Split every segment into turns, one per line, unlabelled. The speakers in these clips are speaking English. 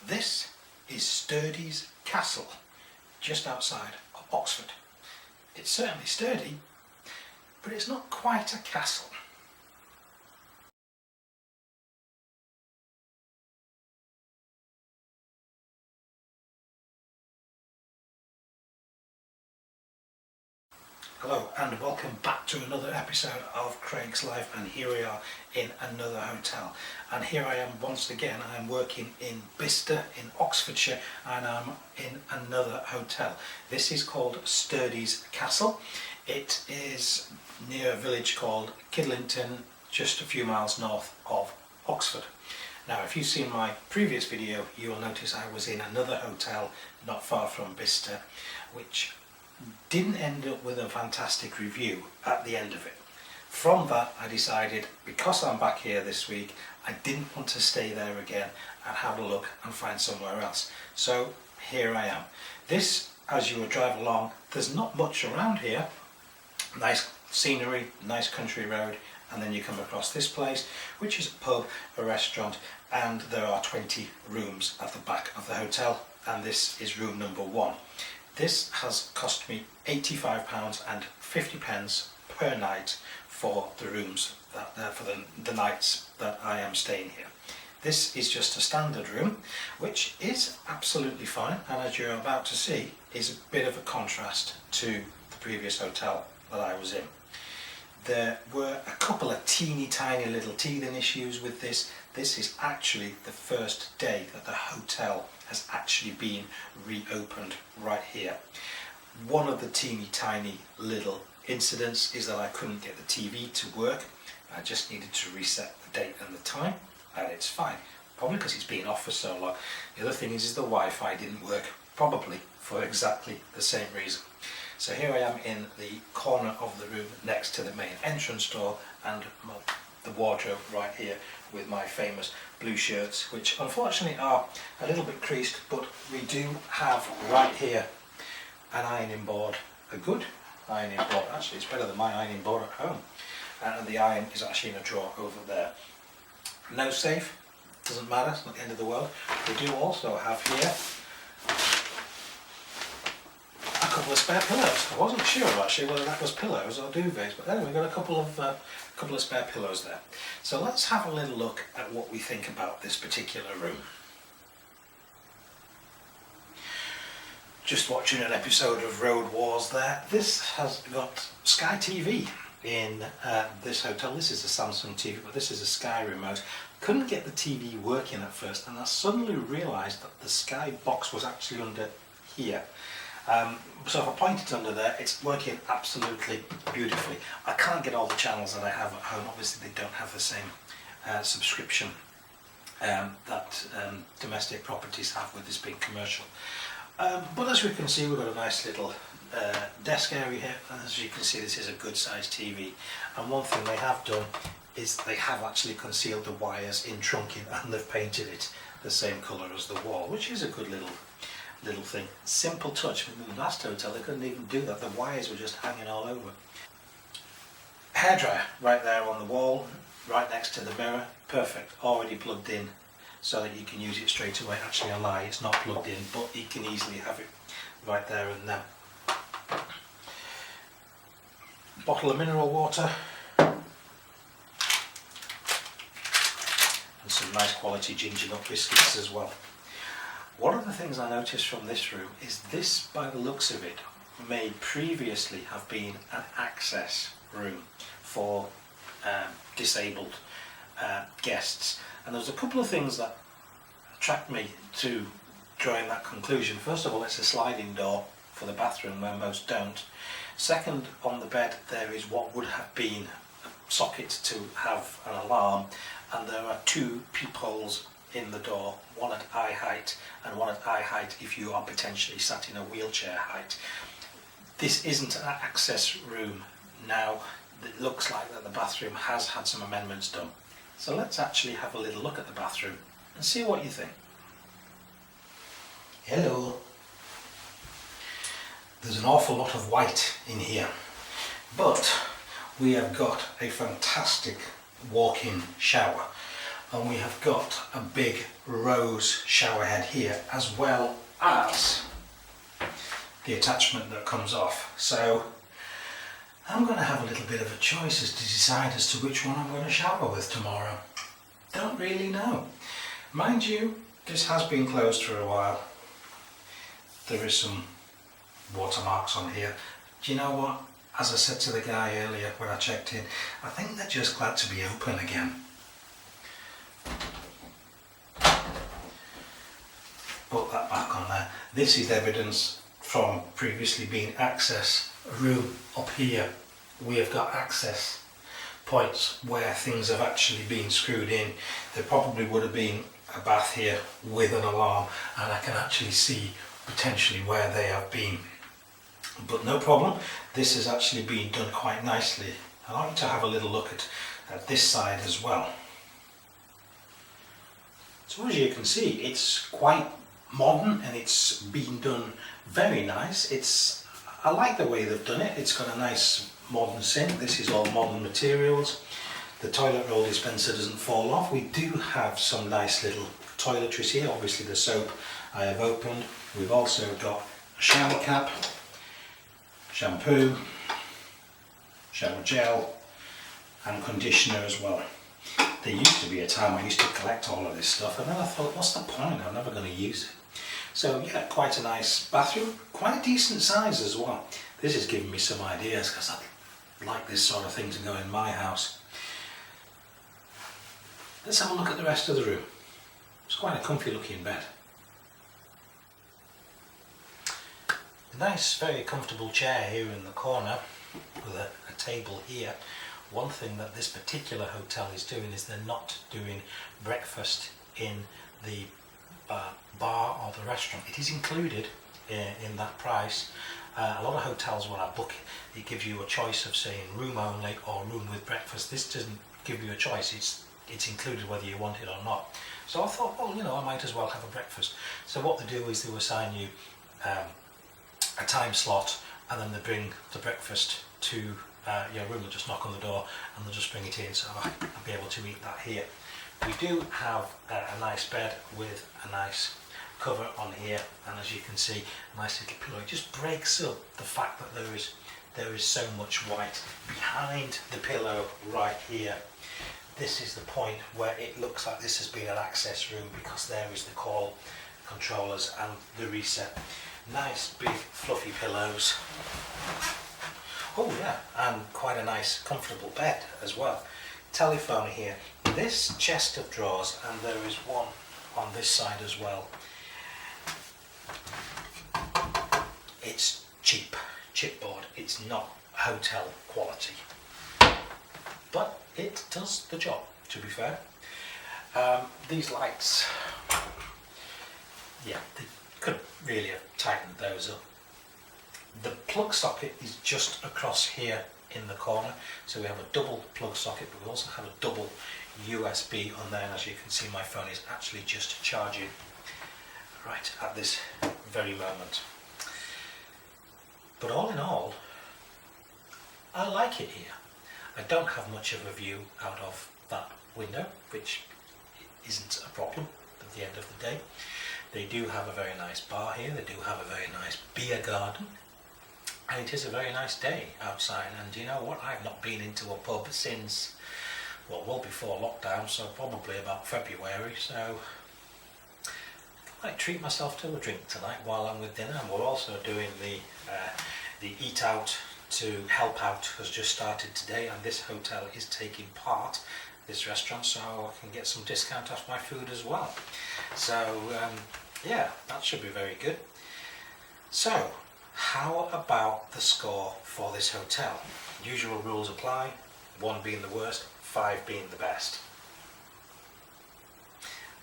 This is Sturdy's Castle, just outside of Oxford. It's certainly sturdy, but it's not quite a castle. Hello and welcome back to another episode of Craigslife, and here we are in another hotel, and here I am once again. I am working in Bicester in Oxfordshire, and I'm in another hotel. This is called Sturdy's Castle. It is near a village called Kidlington, just a few miles north of Oxford. Now, if you've seen my previous video, you will notice I was in another hotel not far from Bicester, which didn't end up with a fantastic review at the end of it. From that, I decided, because I'm back here this week, I didn't want to stay there again and have a look and find somewhere else. So here I am. This, as you will drive along, there's not much around here. Nice scenery, nice country road, and then you come across this place, which is a pub, a restaurant, and there are 20 rooms at the back of the hotel, and this is room number 1. This has cost me £85.50 per night for the rooms, for the nights that I am staying here. This is just a standard room, which is absolutely fine, and as you're about to see, is a bit of a contrast to the previous hotel that I was in. There were a couple of teeny tiny little teething issues with this. This is actually the first day that the hotel has actually been reopened right here. One of the teeny tiny little incidents is that I couldn't get the TV to work. I just needed to reset the date and the time, and it's fine. Probably because it's been off for so long. The other thing is the Wi-Fi didn't work, probably for exactly the same reason. So here I am in the corner of the room next to the main entrance door, and the wardrobe right here with my famous blue shirts, which unfortunately are a little bit creased, but we do have right here an ironing board, a good ironing board. Actually, it's better than my ironing board at home, and the iron is actually in a drawer over there. No safe, doesn't matter, it's not the end of the world. We do also have here a couple of spare pillows. I wasn't sure actually whether that was pillows or duvets, but anyway, we've got a couple of spare pillows there. So let's have a little look at what we think about this particular room. Just watching an episode of Road Wars there. This has got Sky TV in this hotel. This is a Samsung TV, but this is a Sky remote. Couldn't get the TV working at first, and I suddenly realised that the Sky box was actually under here. So if I point it under there, it's working absolutely beautifully. I can't get all the channels that I have at home. Obviously they don't have the same subscription that domestic properties have with this big commercial. But as we can see, we've got a nice little desk area here, and as you can see, this is a good sized TV. And one thing they have done is they have actually concealed the wires in trunking, and they've painted it the same colour as the wall, which is a good little thing. Simple touch. In the last hotel they couldn't even do that. The wires were just hanging all over. Hairdryer right there on the wall, right next to the mirror. Perfect. Already plugged in so that you can use it straight away. Actually, a lie, it's not plugged in, but you can easily have it right there and now. Bottle of mineral water and some nice quality ginger nut biscuits as well. One of the things I noticed from this room is this, by the looks of it, may previously have been an access room for disabled guests. And there's a couple of things that attract me to drawing that conclusion. First of all, it's a sliding door for the bathroom where most don't. Second, on the bed there is what would have been a socket to have an alarm, and there are 2 peepholes in the door, one at eye height and one at eye height if you are potentially sat in a wheelchair height. This isn't an access room now. It looks like that the bathroom has had some amendments done. So let's actually have a little look at the bathroom and see what you think. Hello. There's an awful lot of white in here, but we have got a fantastic walk-in shower. and we have got a big rose shower head here, as well as the attachment that comes off. So I'm going to have a little bit of a choice as to decide as to which one I'm going to shower with tomorrow. Don't really know. Mind you, this has been closed for a while. There is some watermarks on here. Do you know what? As I said to the guy earlier when I checked in, I think they're just glad to be open again. Put that back on there. This is evidence from previously being access room up here. We have got access points where things have actually been screwed in. There probably would have been a bath here with an alarm, and I can actually see potentially where they have been. But no problem, this has actually been done quite nicely. I'd like to have a little look at this side as well. So as you can see, it's quite modern and it's been done very nice. I like the way they've done it. It's got a nice modern sink. This is all modern materials. The toilet roll dispenser doesn't fall off. We do have some nice little toiletries here. Obviously the soap I have opened. We've also got a shower cap, shampoo, shower gel and conditioner as well. There used to be a time I used to collect all of this stuff, and then I thought, what's the point? I'm never going to use it. So yeah, quite a nice bathroom, quite a decent size as well. This is giving me some ideas because I like this sort of thing to go in my house. Let's have a look at the rest of the room. It's quite a comfy looking bed. A nice, very comfortable chair here in the corner with a table here. One thing that this particular hotel is doing is they're not doing breakfast in the bar or the restaurant. It is included in that price. A lot of hotels, when I book, it gives you a choice of saying room only or room with breakfast. This doesn't give you a choice. It's included whether you want it or not. So I thought, well, you know, I might as well have a breakfast. So what they do is they will assign you a time slot, and then they bring the breakfast to your room. They'll just knock on the door and they'll just bring it in, so I'll be able to eat that here. We do have a nice bed with a nice cover on here, and as you can see, a nice little pillow. It just breaks up the fact that there is so much white behind the pillow right here. This is the point where it looks like this has been an access room, because there is the call controllers and the reset. Nice big fluffy pillows. Oh yeah, and quite a nice comfortable bed as well. Telephone here. This chest of drawers, and there is one on this side as well. It's cheap, chipboard. It's not hotel quality, but it does the job, to be fair. These lights, yeah, they could really have tightened those up. The plug socket is just across here in the corner, so we have a double plug socket, but we also have a double USB on there, and as you can see, my phone is actually just charging right at this very moment. But all in all, I like it here. I don't have much of a view out of that window, which isn't a problem at the end of the day. They do have a very nice bar here. They do have a very nice beer garden. And it is a very nice day outside, and you know what, I've not been into a pub since, well before lockdown, so probably about February, so I might treat myself to a drink tonight while I'm with dinner. And we're also doing the Eat Out to Help Out has just started today, and this hotel is taking part, this restaurant, so I can get some discount off my food as well. So yeah, that should be very good. So, how about the score for this hotel? Usual rules apply, 1 being the worst, 5 being the best.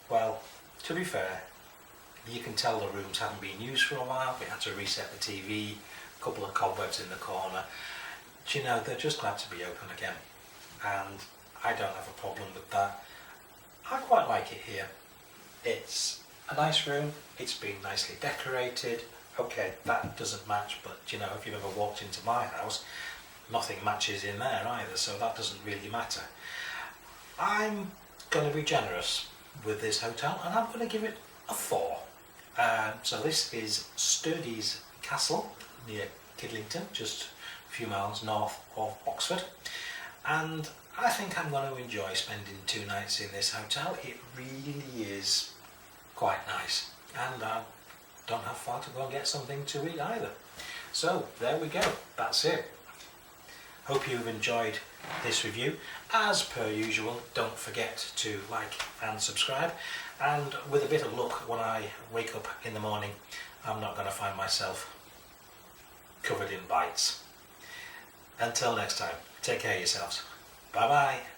Well, to be fair, you can tell the rooms haven't been used for a while. We had to reset the TV, a couple of cobwebs in the corner. Do you know, they're just glad to be open again, and I don't have a problem with that. I quite like it here. It's a nice room, it's been nicely decorated. Okay, that doesn't match, but you know, if you've ever walked into my house, nothing matches in there either, so that doesn't really matter. I'm going to be generous with this hotel, and I'm going to give it a 4. So this is Sturdy's Castle near Kidlington, just a few miles north of Oxford, and I think I'm going to enjoy spending 2 nights in this hotel. It really is quite nice, and I don't have far to go and get something to eat either. So there we go, that's it. Hope you've enjoyed this review. As per usual, don't forget to like and subscribe, and with a bit of luck, when I wake up in the morning, I'm not going to find myself covered in bites. Until next time, take care of yourselves. Bye bye.